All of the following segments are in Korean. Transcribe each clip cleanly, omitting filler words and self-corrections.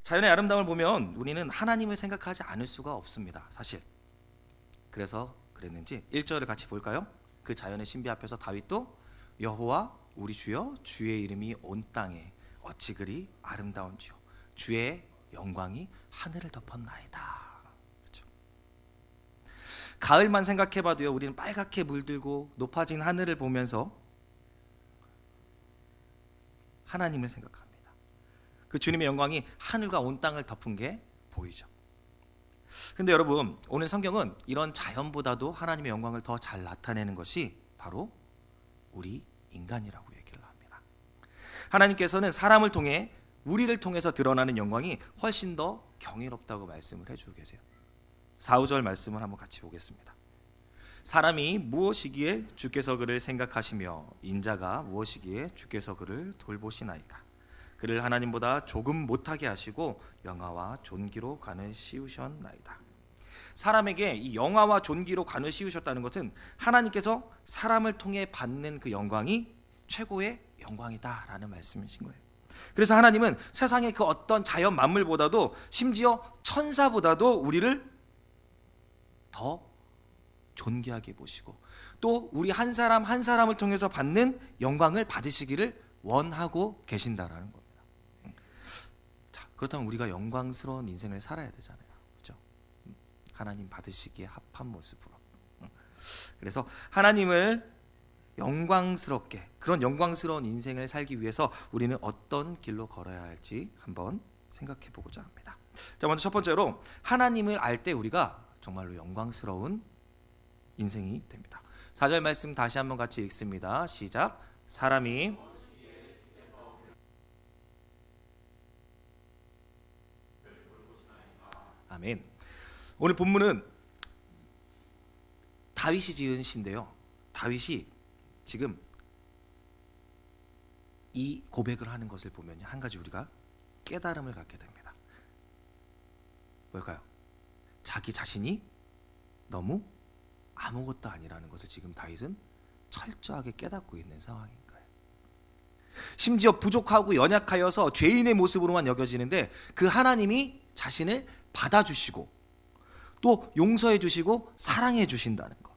자연의 아름다움을 보면 우리는 하나님을 생각하지 않을 수가 없습니다, 사실. 그래서 그랬는지 1절을 같이 볼까요? 그 자연의 신비 앞에서 다윗도 여호와 우리 주여, 주의 이름이 온 땅에 어찌 그리 아름다운지요, 주의 영광이 하늘을 덮었나이다. 그렇죠? 가을만 생각해봐도요, 우리는 빨갛게 물들고 높아진 하늘을 보면서 하나님을 생각합니다. 그 주님의 영광이 하늘과 온 땅을 덮은 게 보이죠. 근데 여러분, 오늘 성경은 이런 자연보다도 하나님의 영광을 더 잘 나타내는 것이 바로 우리 인간이라고 얘기를 합니다. 하나님께서는 사람을 통해, 우리를 통해서 드러나는 영광이 훨씬 더 경이롭다고 말씀을 해주고 계세요. 4, 5절 말씀을 한번 같이 보겠습니다. 사람이 무엇이기에 주께서 그를 생각하시며 인자가 무엇이기에 주께서 그를 돌보시나이까. 그를 하나님보다 조금 못하게 하시고 영화와 존귀로 관을 씌우셨나이다. 사람에게 이 영화와 존귀로 관을 씌우셨다는 것은 하나님께서 사람을 통해 받는 그 영광이 최고의 영광이다라는 말씀이신 거예요. 그래서 하나님은 세상의 그 어떤 자연 만물보다도, 심지어 천사보다도 우리를 더 존귀하게 보시고, 또 우리 한 사람 한 사람을 통해서 받는 영광을 받으시기를 원하고 계신다라는 겁니다. 자, 그렇다면 우리가 영광스러운 인생을 살아야 되잖아요, 그렇죠? 하나님 받으시기에 합한 모습으로. 그래서 하나님을 영광스럽게, 그런 영광스러운 인생을 살기 위해서 우리는 어떤 길로 걸어야 할지 한번 생각해 보고자 합니다. 자, 먼저 첫 번째로 하나님을 알 때 우리가 정말로 영광스러운 인생이 됩니다. 4절 말씀 다시 한번 같이 읽습니다. 시작. 사람이 아멘. 오늘 본문은 다윗이 지은 시인데요, 다윗이 지금 이 고백을 하는 것을 보면 한 가지 우리가 깨달음을 갖게 됩니다. 뭘까요? 자기 자신이 너무 아무것도 아니라는 것을 지금 다윗은 철저하게 깨닫고 있는 상황인 거예요. 심지어 부족하고 연약하여서 죄인의 모습으로만 여겨지는데 그 하나님이 자신을 받아주시고 또 용서해 주시고 사랑해 주신다는 것,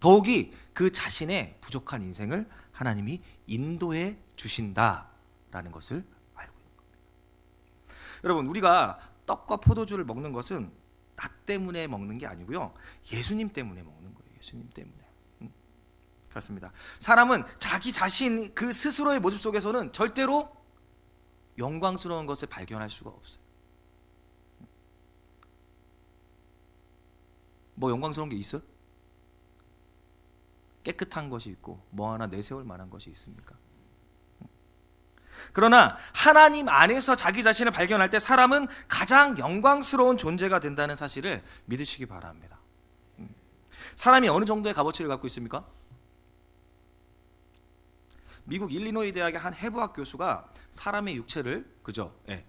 더욱이 그 자신의 부족한 인생을 하나님이 인도해 주신다라는 것을 알고 있는 겁니다. 여러분, 우리가 떡과 포도주를 먹는 것은 나 때문에 먹는 게 아니고요, 예수님 때문에 먹는 거예요. 예수님 때문에. 그렇습니다. 사람은 자기 자신 그 스스로의 모습 속에서는 절대로 영광스러운 것을 발견할 수가 없어요. 뭐 영광스러운 게 있어요? 깨끗한 것이 있고 뭐 하나 내세울 만한 것이 있습니까? 그러나 하나님 안에서 자기 자신을 발견할 때 사람은 가장 영광스러운 존재가 된다는 사실을 믿으시기 바랍니다. 사람이 어느 정도의 값어치를 갖고 있습니까? 미국 일리노이 대학의 한 해부학 교수가 사람의 육체를, 그죠? 예,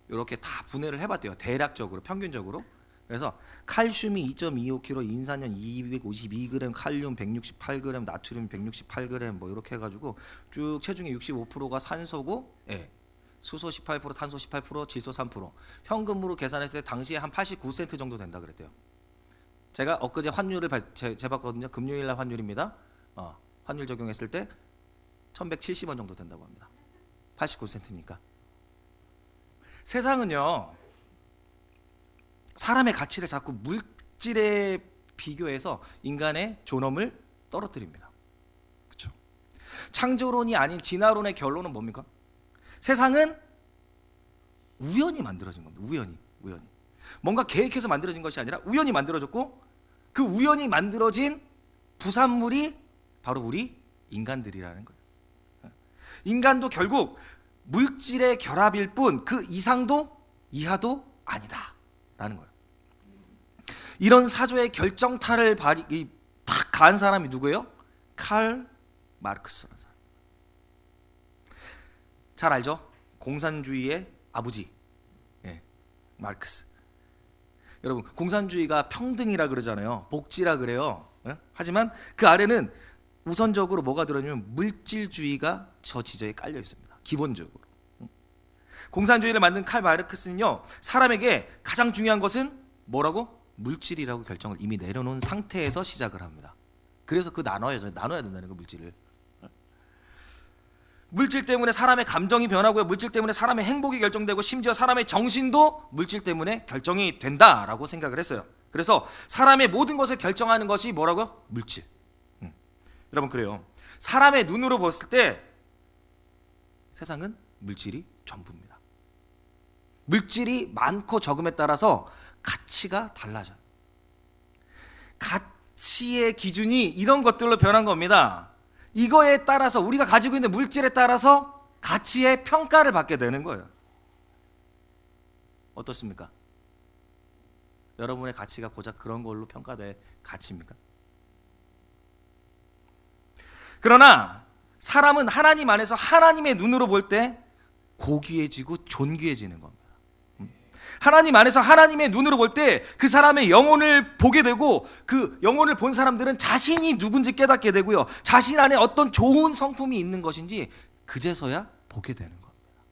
이렇게 다 분해를 해봤대요. 대략적으로, 평균적으로. 그래서 칼슘이 2.25kg, 인산염 252g, 칼륨 168g, 나트륨 168g 뭐 이렇게 해가지고 쭉 체중의 65%가 산소고, 예, 수소 18%, 탄소 18%, 질소 3%. 현금으로 계산했을 때 당시에 한 89센트 정도 된다 그랬대요. 제가 엊그제 환율을 재봤거든요. 금요일 날 환율입니다. 환율 적용했을 때 1170원 정도 된다고 합니다. 89센트니까. 세상은요, 사람의 가치를 자꾸 물질에 비교해서 인간의 존엄을 떨어뜨립니다. 그렇죠? 창조론이 아닌 진화론의 결론은 뭡니까? 세상은 우연히 만들어진 겁니다. 우연히. 뭔가 계획해서 만들어진 것이 아니라 우연히 만들어졌고, 그 우연히 만들어진 부산물이 바로 우리 인간들이라는 거예요. 인간도 결국 물질의 결합일 뿐 그 이상도 이하도 아니다 라는 거예요. 이런 사조의 결정타를 탁 가한 사람이 누구예요? 칼 마르크스라는 사람. 잘 알죠? 공산주의의 아버지, 예, 마르크스. 여러분, 공산주의가 평등이라 그러잖아요. 복지라 그래요. 예? 하지만 그 아래는 우선적으로 뭐가 들어있냐면 물질주의가 저 지저에 깔려 있습니다. 기본적으로. 공산주의를 만든 칼 마르크스는요, 사람에게 가장 중요한 것은 뭐라고? 물질이라고 결정을 이미 내려놓은 상태에서 시작을 합니다. 그래서 나눠야 된다는 거, 물질을. 물질 때문에 사람의 감정이 변하고요, 물질 때문에 사람의 행복이 결정되고, 심지어 사람의 정신도 물질 때문에 결정이 된다라고 생각을 했어요. 그래서 사람의 모든 것을 결정하는 것이 뭐라고요? 물질. 여러분, 그래요. 사람의 눈으로 봤을 때 세상은 물질이 전부입니다. 물질이 많고 적음에 따라서 가치가 달라져요. 가치의 기준이 이런 것들로 변한 겁니다. 이거에 따라서, 우리가 가지고 있는 물질에 따라서 가치의 평가를 받게 되는 거예요. 어떻습니까? 여러분의 가치가 고작 그런 걸로 평가될 가치입니까? 그러나 사람은 하나님 안에서 하나님의 눈으로 볼 때 고귀해지고 존귀해지는 겁니다. 하나님 안에서 하나님의 눈으로 볼 때 그 사람의 영혼을 보게 되고, 그 영혼을 본 사람들은 자신이 누군지 깨닫게 되고요, 자신 안에 어떤 좋은 성품이 있는 것인지 그제서야 보게 되는 겁니다.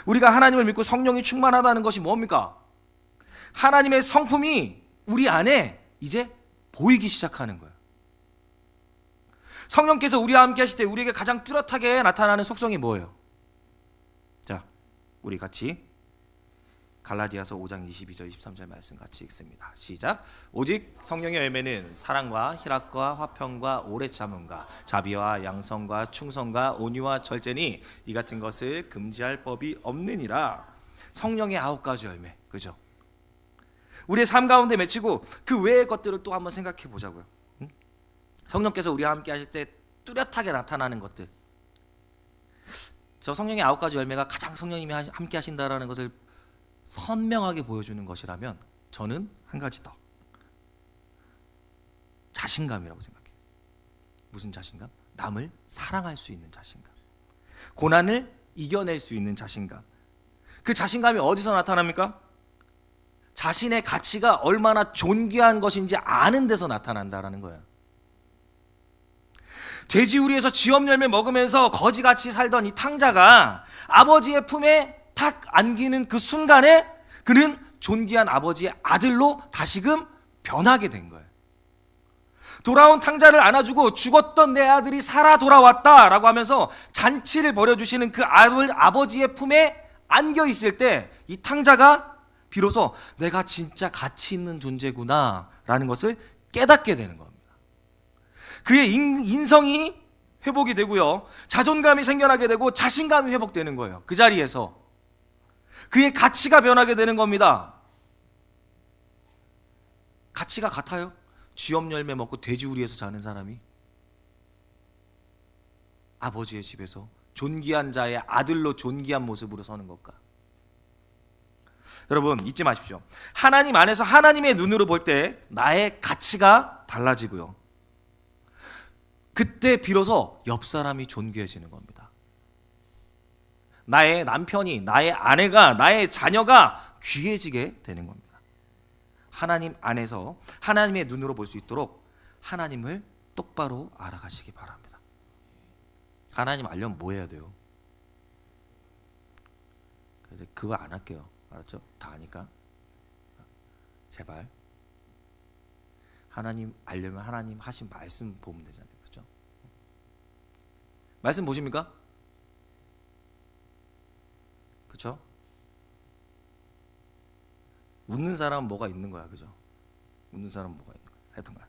우리가 하나님을 믿고 성령이 충만하다는 것이 뭡니까? 하나님의 성품이 우리 안에 이제 보이기 시작하는 거예요. 성령께서 우리와 함께 하실 때 우리에게 가장 뚜렷하게 나타나는 속성이 뭐예요? 자, 우리 같이 갈라디아서 5장 22절 23절 말씀 같이 읽습니다. 시작. 오직 성령의 열매는 사랑과 희락과 화평과 오래 참음과 자비와 양성과 충성과 온유와 절제니 이 같은 것을 금지할 법이 없느니라. 성령의 9가지 열매, 그죠? 우리의 삶 가운데 맺히고 그 외의 것들을 또 한번 생각해 보자고요. 성령께서 우리와 함께 하실 때 뚜렷하게 나타나는 것들, 저 성령의 9가지 열매가 가장 성령님이 함께 하신다라는 것을 선명하게 보여주는 것이라면 저는 한 가지 더, 자신감이라고 생각해요. 무슨 자신감? 남을 사랑할 수 있는 자신감, 고난을 이겨낼 수 있는 자신감. 그 자신감이 어디서 나타납니까? 자신의 가치가 얼마나 존귀한 것인지 아는 데서 나타난다라는 거예요. 돼지우리에서 쥐엄 열매 먹으면서 거지같이 살던 이 탕자가 아버지의 품에 탁 안기는 그 순간에 그는 존귀한 아버지의 아들로 다시금 변하게 된 거예요. 돌아온 탕자를 안아주고 죽었던 내 아들이 살아 돌아왔다라고 하면서 잔치를 벌여주시는 그 아버지의 품에 안겨 있을 때 이 탕자가 비로소 내가 진짜 가치 있는 존재구나 라는 것을 깨닫게 되는 겁니다. 그의 인성이 회복이 되고요, 자존감이 생겨나게 되고 자신감이 회복되는 거예요. 그 자리에서 그의 가치가 변하게 되는 겁니다. 가치가 같아요? 쥐엄 열매 먹고 돼지우리에서 자는 사람이 아버지의 집에서 존귀한 자의 아들로 존귀한 모습으로 서는 것과, 여러분 잊지 마십시오. 하나님 안에서 하나님의 눈으로 볼 때 나의 가치가 달라지고요, 그때 비로소 옆 사람이 존귀해지는 겁니다. 나의 남편이, 나의 아내가, 나의 자녀가 귀해지게 되는 겁니다. 하나님 안에서 하나님의 눈으로 볼 수 있도록 하나님을 똑바로 알아가시기 바랍니다. 하나님 알려면 뭐 해야 돼요? 그래서 그거 안 할게요. 알았죠? 다 아니까. 제발. 하나님 알려면 하나님 하신 말씀 보면 되잖아요. 그렇죠? 말씀 보십니까? 그렇죠? 웃는 사람은 뭐가 있는 거야. 그죠? 웃는 사람은 뭐가 있는 거야. 하여튼 말.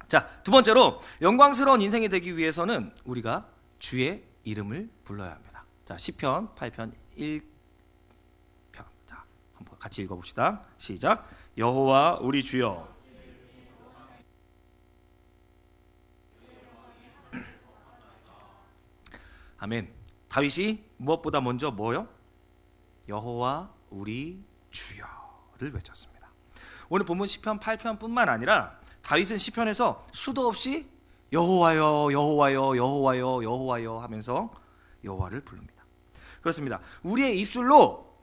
자, 두 번째로 영광스러운 인생이 되기 위해서는 우리가 주의 이름을 불러야 합니다. 자, 시편 8편 1편. 자, 한번 같이 읽어 봅시다. 시작. 여호와 우리 주여, 아멘. 다윗이 무엇보다 먼저 뭐요? 여호와 우리 주여를 외쳤습니다. 오늘 본문 시편 8편뿐만 아니라 다윗은 시편에서 수도 없이 여호와여 여호와여 여호와여 여호와여 하면서 여호와를 부릅니다. 그렇습니다. 우리의 입술로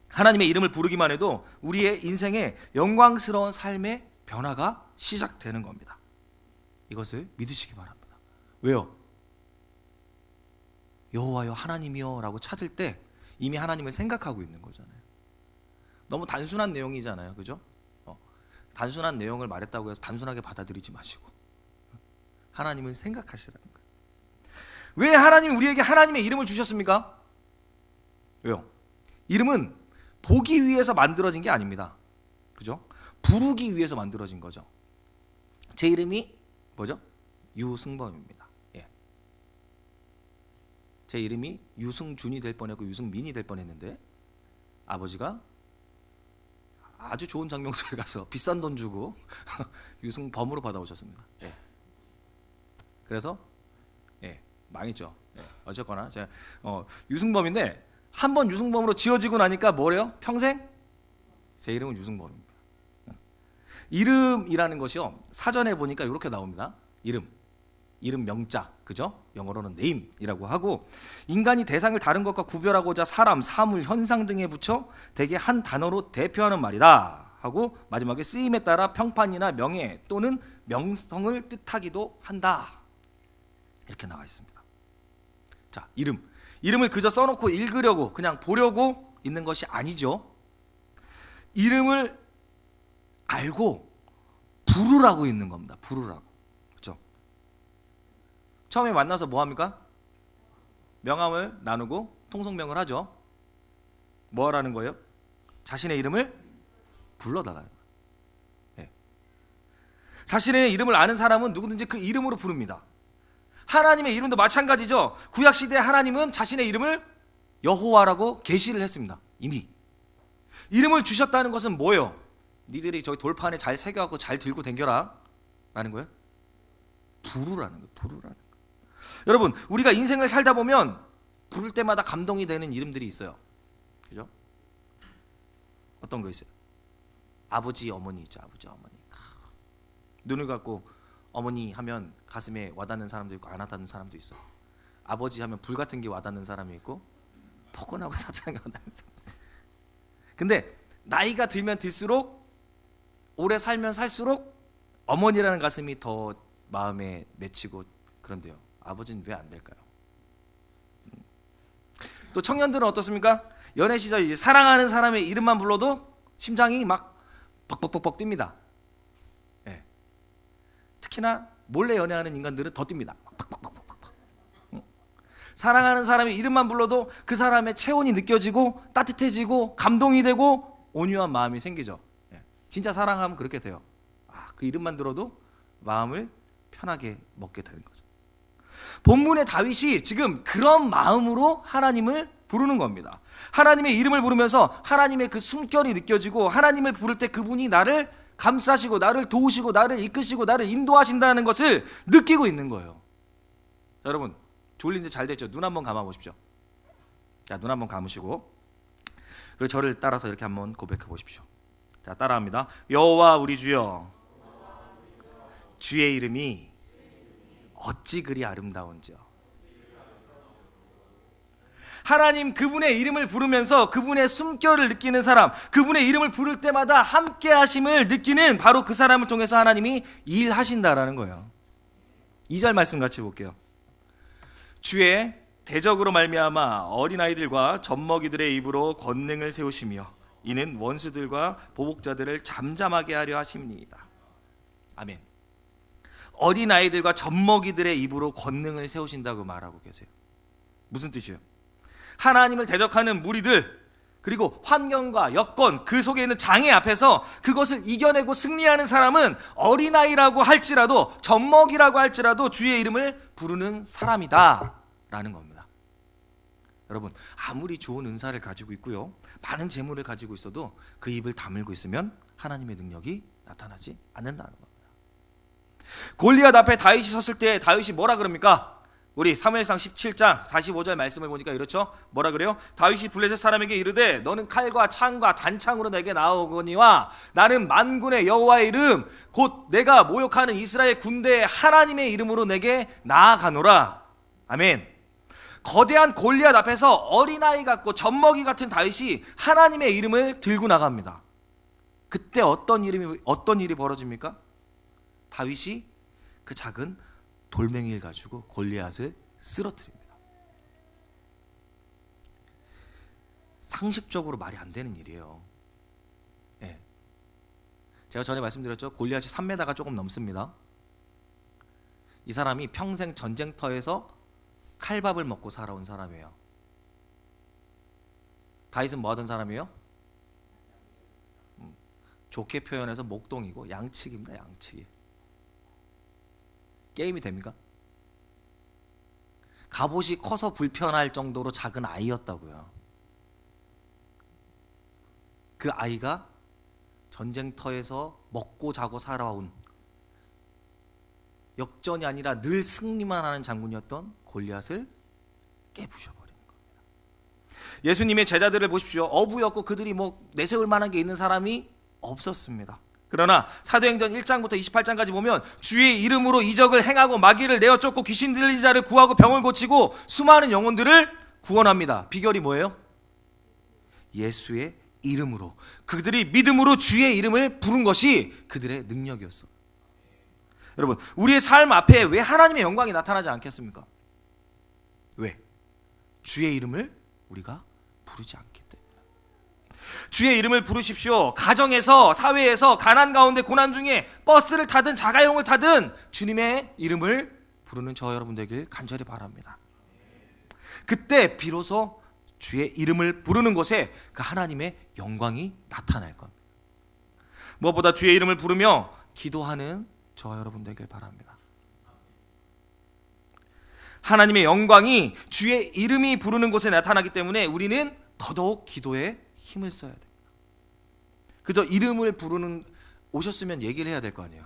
하나님의 이름을 부르기만 해도 우리의 인생의 영광스러운 삶의 변화가 시작되는 겁니다. 이것을 믿으시기 바랍니다. 왜요? 여호와여 하나님이여 라고 찾을 때 이미 하나님을 생각하고 있는 거잖아요. 너무 단순한 내용이잖아요, 그죠? 단순한 내용을 말했다고 해서 단순하게 받아들이지 마시고 하나님을 생각하시라는 거예요. 왜 하나님이 우리에게 하나님의 이름을 주셨습니까? 왜요? 이름은 보기 위해서 만들어진 게 아닙니다, 그죠? 부르기 위해서 만들어진 거죠. 제 이름이 뭐죠? 유승범입니다. 예. 제 이름이 유승준이 될 뻔했고 유승민이 될 뻔했는데 아버지가 아주 좋은 장명소에 가서 비싼 돈 주고 유승범으로 받아오셨습니다. 예. 그래서 망했죠. 예. 어쨌거나 제가 유승범인데 한 번 유승범으로 지어지고 나니까 뭐래요? 평생 제 이름은 유승범입니다. 이름이라는 것이요, 사전에 보니까 이렇게 나옵니다. 이름 명자, 그죠? 영어로는 name이라고 하고, 인간이 대상을 다른 것과 구별하고자 사람, 사물, 현상 등에 붙여 대개 한 단어로 대표하는 말이다 하고 마지막에 쓰임에 따라 평판이나 명예 또는 명성을 뜻하기도 한다, 이렇게 나와 있습니다. 자, 이름을 그저 써놓고 읽으려고 그냥 보려고 있는 것이 아니죠. 이름을 알고 부르라고 있는 겁니다. 부르라고. 그렇죠? 처음에 만나서 뭐 합니까? 명함을 나누고 통성명을 하죠. 뭐 하라는 거예요? 자신의 이름을 불러달라는 거예요. 네. 자신의 이름을 아는 사람은 누구든지 그 이름으로 부릅니다. 하나님의 이름도 마찬가지죠. 구약시대 하나님은 자신의 이름을 여호와라고 계시를 했습니다. 이미 이름을 주셨다는 것은 뭐예요? 니들이 저기 돌판에 잘 새겨갖고 잘 들고 댕겨라 라는 거예요? 부르라는 거예요. 부르라는 거예요. 여러분, 우리가 인생을 살다 보면 부를 때마다 감동이 되는 이름들이 있어요. 그죠? 어떤 거 있어요? 아버지, 어머니 있죠. 아버지, 어머니. 눈을 감고 어머니 하면 가슴에 와닿는 사람도 있고 안 와닿는 사람도 있어. 아버지 하면 불 같은 게 와닿는 사람이 있고 포근하고 따뜻한 게 와닿는 사람. 근데 나이가 들면 들수록, 오래 살면 살수록 어머니라는 가슴이 더 마음에 맺히고 그런데요. 아버지는 왜 안 될까요? 또 청년들은 어떻습니까? 연애 시절 이제 사랑하는 사람의 이름만 불러도 심장이 막 벅벅벅벅 뜁니다. 예. 특히나 몰래 연애하는 인간들은 더 뜁니다. 벅벅벅벅벅. 사랑하는 사람의 이름만 불러도 그 사람의 체온이 느껴지고 따뜻해지고 감동이 되고 온유한 마음이 생기죠. 예. 진짜 사랑하면 그렇게 돼요. 그 이름만 들어도 마음을 편하게 먹게 되는 거죠. 본문의 다윗이 지금 그런 마음으로 하나님을 부르는 겁니다. 하나님의 이름을 부르면서 하나님의 그 숨결이 느껴지고, 하나님을 부를 때 그분이 나를 감싸시고 나를 도우시고 나를 이끄시고 나를 인도하신다는 것을 느끼고 있는 거예요. 자, 여러분, 졸린데 잘 됐죠? 눈 한번 감아 보십시오. 자, 눈 한번 감으시고, 그리고 저를 따라서 이렇게 한번 고백해 보십시오. 자, 따라합니다. 여호와 우리 주여, 주의 이름이 어찌 그리 아름다운지요. 하나님, 그분의 이름을 부르면서 그분의 숨결을 느끼는 사람, 그분의 이름을 부를 때마다 함께 하심을 느끼는 바로 그 사람을 통해서 하나님이 일하신다라는 거예요. 2절 말씀 같이 볼게요. 주의 대적으로 말미암아 어린아이들과 젖먹이들의 입으로 권능을 세우시며 이는 원수들과 보복자들을 잠잠하게 하려 하심이니이다. 아멘. 어린아이들과 젖먹이들의 입으로 권능을 세우신다고 말하고 계세요. 무슨 뜻이에요? 하나님을 대적하는 무리들, 그리고 환경과 여건, 그 속에 있는 장애 앞에서 그것을 이겨내고 승리하는 사람은 어린아이라고 할지라도, 젖먹이라고 할지라도 주의 이름을 부르는 사람이다 라는 겁니다. 여러분, 아무리 좋은 은사를 가지고 있고요, 많은 재물을 가지고 있어도 그 입을 다물고 있으면 하나님의 능력이 나타나지 않는다는 겁니다. 골리앗 앞에 다윗이 섰을 때 다윗이 뭐라 그럽니까? 우리 사무엘상 17장 45절 말씀을 보니까 이렇죠. 뭐라 그래요? 다윗이 블레셋 사람에게 이르되 너는 칼과 창과 단창으로 내게 나오거니와 나는 만군의 여호와의 이름 곧 내가 모욕하는 이스라엘 군대의 하나님의 이름으로 내게 나아가노라. 아멘. 거대한 골리앗 앞에서 어린아이 같고 젖먹이 같은 다윗이 하나님의 이름을 들고 나갑니다. 그때 어떤 일이 벌어집니까? 다윗이 그 작은 돌멩이를 가지고 골리앗을 쓰러뜨립니다. 상식적으로 말이 안 되는 일이에요. 예. 제가 전에 말씀드렸죠. 골리앗이 3m가 조금 넘습니다. 이 사람이 평생 전쟁터에서 칼밥을 먹고 살아온 사람이에요. 다윗은 뭐 하던 사람이에요? 좋게 표현해서 목동이고 양치기입니다. 양치기. 게임이 됩니까? 갑옷이 커서 불편할 정도로 작은 아이였다고요. 그 아이가 전쟁터에서 먹고 자고 살아온, 역전이 아니라 늘 승리만 하는 장군이었던 골리앗을 깨부셔버리는 겁니다. 예수님의 제자들을 보십시오. 어부였고 그들이 뭐 내세울 만한 게 있는 사람이 없었습니다. 그러나 사도행전 1장부터 28장까지 보면 주의 이름으로 이적을 행하고 마귀를 내어 쫓고 귀신 들린 자를 구하고 병을 고치고 수많은 영혼들을 구원합니다. 비결이 뭐예요? 예수의 이름으로, 그들이 믿음으로 주의 이름을 부른 것이 그들의 능력이었어. 여러분, 우리의 삶 앞에 왜 하나님의 영광이 나타나지 않겠습니까? 왜? 주의 이름을 우리가 부르지 않기 때문에. 주의 이름을 부르십시오. 가정에서, 사회에서, 가난 가운데, 고난 중에 버스를 타든 자가용을 타든 주님의 이름을 부르는 저 여러분 되길 간절히 바랍니다. 그때 비로소 주의 이름을 부르는 곳에 그 하나님의 영광이 나타날 겁니다. 무엇보다 주의 이름을 부르며 기도하는 저 여러분 되길 바랍니다. 하나님의 영광이 주의 이름이 부르는 곳에 나타나기 때문에 우리는 더더욱 기도에 힘을 써야 됩니다. 그저 이름을 부르는, 오셨으면 얘기를 해야 될 거 아니에요.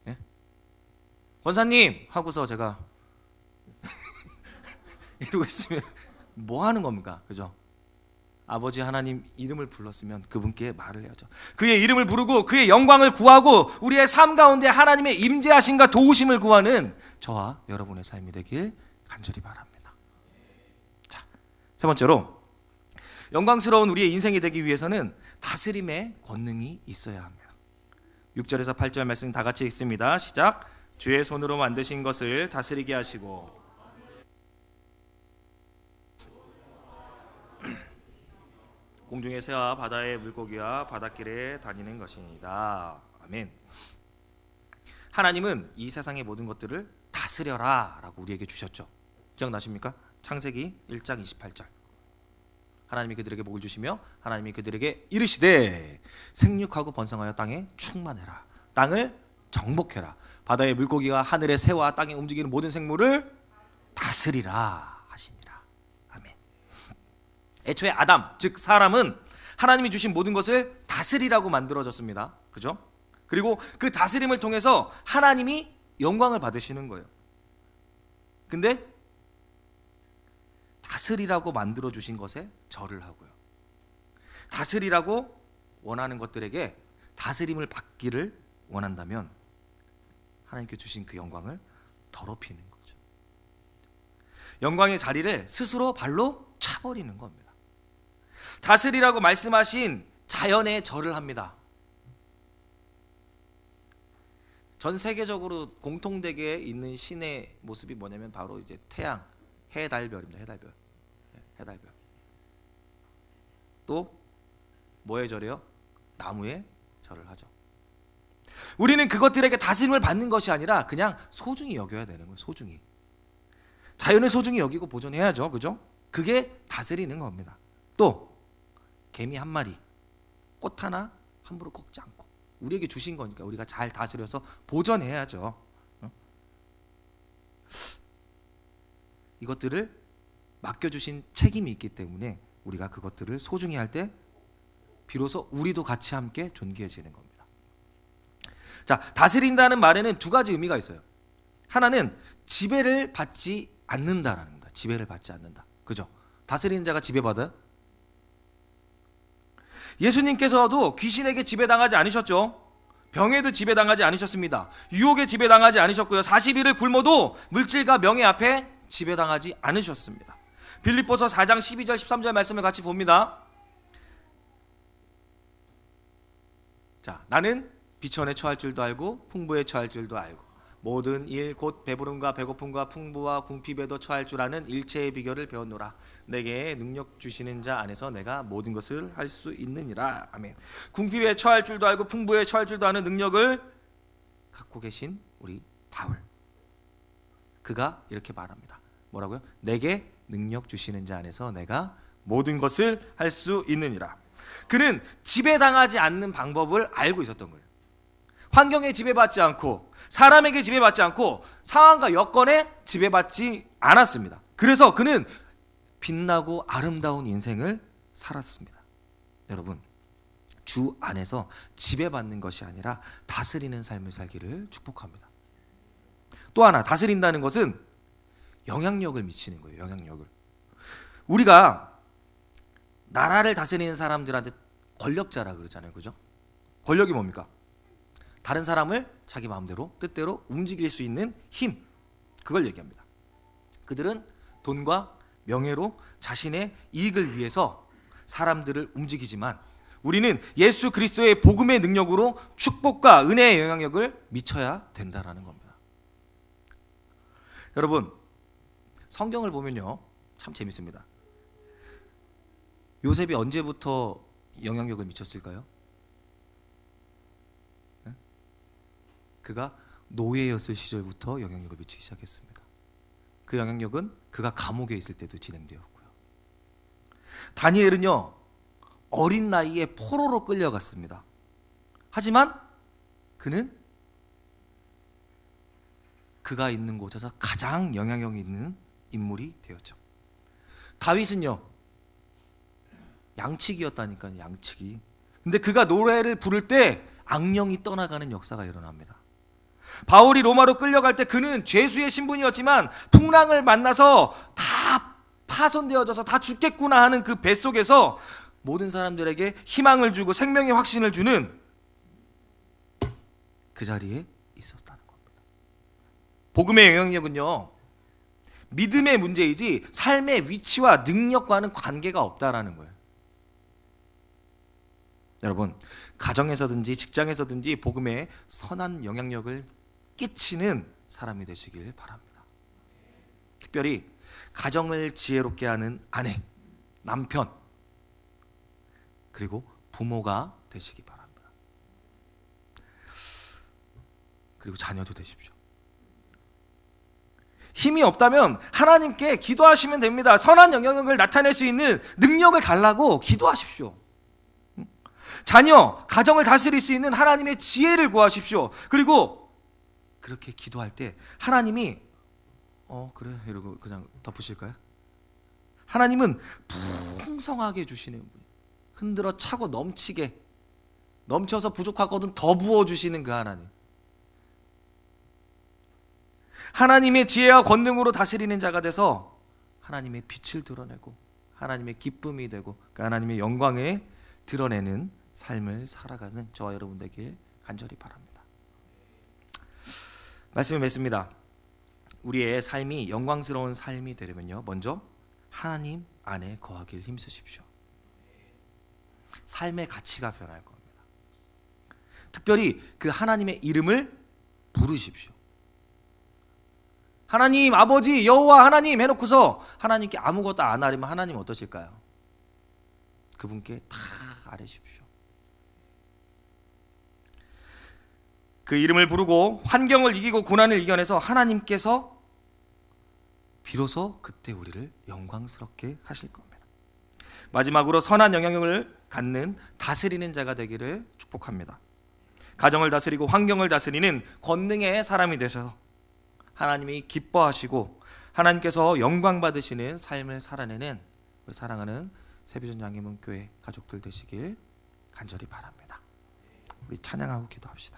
네? 권사님 하고서 제가 이러고 있으면 뭐 하는 겁니까? 그죠? 아버지 하나님 이름을 불렀으면 그분께 말을 해야죠. 그의 이름을 부르고 그의 영광을 구하고 우리의 삶 가운데 하나님의 임재하심과 도우심을 구하는 저와 여러분의 삶이 되길 간절히 바랍니다. 자, 세 번째로, 영광스러운 우리의 인생이 되기 위해서는 다스림의 권능이 있어야 합니다. 6절에서 8절 말씀 다 같이 읽습니다. 시작. 주의 손으로 만드신 것을 다스리게 하시고 공중의 새와 바다의 물고기와 바닷길에 다니는 것이니다. 아멘. 하나님은 이 세상의 모든 것들을 다스려라 라고 우리에게 주셨죠. 기억나십니까? 창세기 1장 28절. 하나님이 그들에게 복을 주시며 하나님이 그들에게 이르시되 생육하고 번성하여 땅에 충만해라. 땅을 정복해라. 바다의 물고기와 하늘의 새와 땅에 움직이는 모든 생물을 다스리라 하시니라. 아멘. 애초에 아담, 즉 사람은 하나님이 주신 모든 것을 다스리라고 만들어졌습니다. 그죠? 그리고 그 다스림을 통해서 하나님이 영광을 받으시는 거예요. 근데 다스리라고 만들어주신 것에 절을 하고요. 다스리라고 원하는 것들에게 다스림을 받기를 원한다면 하나님께 주신 그 영광을 더럽히는 거죠. 영광의 자리를 스스로 발로 차버리는 겁니다. 다스리라고 말씀하신 자연에 절을 합니다. 전 세계적으로 공통되게 있는 신의 모습이 뭐냐면 바로 이제 태양, 해, 달, 별입니다. 해, 달, 별. 해, 달, 별. 또 뭐에 절해요? 나무에 절을 하죠. 우리는 그것들에게 다스림을 받는 것이 아니라 그냥 소중히 여겨야 되는 거예요. 소중히. 자연을 소중히 여기고 보존해야죠. 그죠? 그게 다스리는 겁니다. 또 개미 한 마리, 꽃 하나 함부로 꺾지 않고 우리에게 주신 거니까 우리가 잘 다스려서 보존해야죠. 이것들을 맡겨주신 책임이 있기 때문에 우리가 그것들을 소중히 할 때 비로소 우리도 같이 함께 존귀해지는 겁니다. 자, 다스린다는 말에는 두 가지 의미가 있어요. 하나는 지배를 받지 않는다라는 겁니다. 지배를 받지 않는다. 그죠? 다스리는 자가 지배받아요? 예수님께서도 귀신에게 지배당하지 않으셨죠? 병에도 지배당하지 않으셨습니다. 유혹에 지배당하지 않으셨고요. 40일을 굶어도 물질과 명예 앞에 지배당하지 않으셨습니다. 빌립보서 4장 12절 13절 말씀을 같이 봅니다. 자, 나는 비천에 처할 줄도 알고 풍부에 처할 줄도 알고 모든 일 곧 배부름과 배고픔과 풍부와 궁핍에도 처할 줄 아는 일체의 비결을 배웠노라. 내게 능력 주시는 자 안에서 내가 모든 것을 할 수 있느니라. 아멘. 궁핍에 처할 줄도 알고 풍부에 처할 줄도 아는 능력을 갖고 계신 우리 바울, 그가 이렇게 말합니다. 뭐라고요? 내게 능력 주시는 자 안에서 내가 모든 것을 할 수 있느니라. 그는 지배당하지 않는 방법을 알고 있었던 거예요. 환경에 지배받지 않고 사람에게 지배받지 않고 상황과 여건에 지배받지 않았습니다. 그래서 그는 빛나고 아름다운 인생을 살았습니다. 여러분, 주 안에서 지배받는 것이 아니라 다스리는 삶을 살기를 축복합니다. 또 하나, 다스린다는 것은 영향력을 미치는 거예요. 영향력을. 우리가 나라를 다스리는 사람들한테 권력자라 그러잖아요. 그죠? 권력이 뭡니까? 다른 사람을 자기 마음대로 뜻대로 움직일 수 있는 힘, 그걸 얘기합니다. 그들은 돈과 명예로 자신의 이익을 위해서 사람들을 움직이지만 우리는 예수 그리스도의 복음의 능력으로 축복과 은혜의 영향력을 미쳐야 된다라는 겁니다. 여러분, 성경을 보면요, 참 재밌습니다. 요셉이 언제부터 영향력을 미쳤을까요? 그가 노예였을 시절부터 영향력을 미치기 시작했습니다. 그 영향력은 그가 감옥에 있을 때도 진행되었고요. 다니엘은요, 어린 나이에 포로로 끌려갔습니다. 하지만 그는 그가 있는 곳에서 가장 영향력 있는 인물이 되었죠. 다윗은요, 양치기였다니까요. 양치기. 근데 그가 노래를 부를 때 악령이 떠나가는 역사가 일어납니다. 바울이 로마로 끌려갈 때 그는 죄수의 신분이었지만 풍랑을 만나서 다 파손되어져서 다 죽겠구나 하는 그 뱃속에서 모든 사람들에게 희망을 주고 생명의 확신을 주는 그 자리에 있었다는 겁니다. 복음의 영향력은요, 믿음의 문제이지 삶의 위치와 능력과는 관계가 없다라는 거예요. 여러분, 가정에서든지 직장에서든지 복음의 선한 영향력을 끼치는 사람이 되시길 바랍니다. 특별히 가정을 지혜롭게 하는 아내, 남편, 그리고 부모가 되시기 바랍니다. 그리고 자녀도 되십시오. 힘이 없다면 하나님께 기도하시면 됩니다. 선한 영향력을 나타낼 수 있는 능력을 달라고 기도하십시오. 자녀, 가정을 다스릴 수 있는 하나님의 지혜를 구하십시오. 그리고 그렇게 기도할 때 하나님이 그래 이러고 그냥 덮으실까요? 하나님은 풍성하게 주시는 분, 흔들어 차고 넘치게, 넘쳐서 부족하거든 더 부어주시는 그 하나님, 하나님의 지혜와 권능으로 다스리는 자가 돼서 하나님의 빛을 드러내고 하나님의 기쁨이 되고 그 하나님의 영광을 드러내는 삶을 살아가는 저와 여러분 되길 간절히 바랍니다. 말씀을 맺습니다. 우리의 삶이 영광스러운 삶이 되려면요, 먼저 하나님 안에 거하길 힘쓰십시오. 삶의 가치가 변할 겁니다. 특별히 그 하나님의 이름을 부르십시오. 하나님, 아버지, 여호와 하나님 해놓고서 하나님께 아무것도 안 하려면 하나님 어떠실까요? 그분께 다 아뢰십시오. 그 이름을 부르고 환경을 이기고 고난을 이겨내서 하나님께서 비로소 그때 우리를 영광스럽게 하실 겁니다. 마지막으로 선한 영향력을 갖는 다스리는 자가 되기를 축복합니다. 가정을 다스리고 환경을 다스리는 권능의 사람이 되셔서 하나님이 기뻐하시고 하나님께서 영광 받으시는 삶을 살아내는 우리 사랑하는 세비전 양해문 교회 가족들 되시길 간절히 바랍니다. 우리 찬양하고 기도합시다.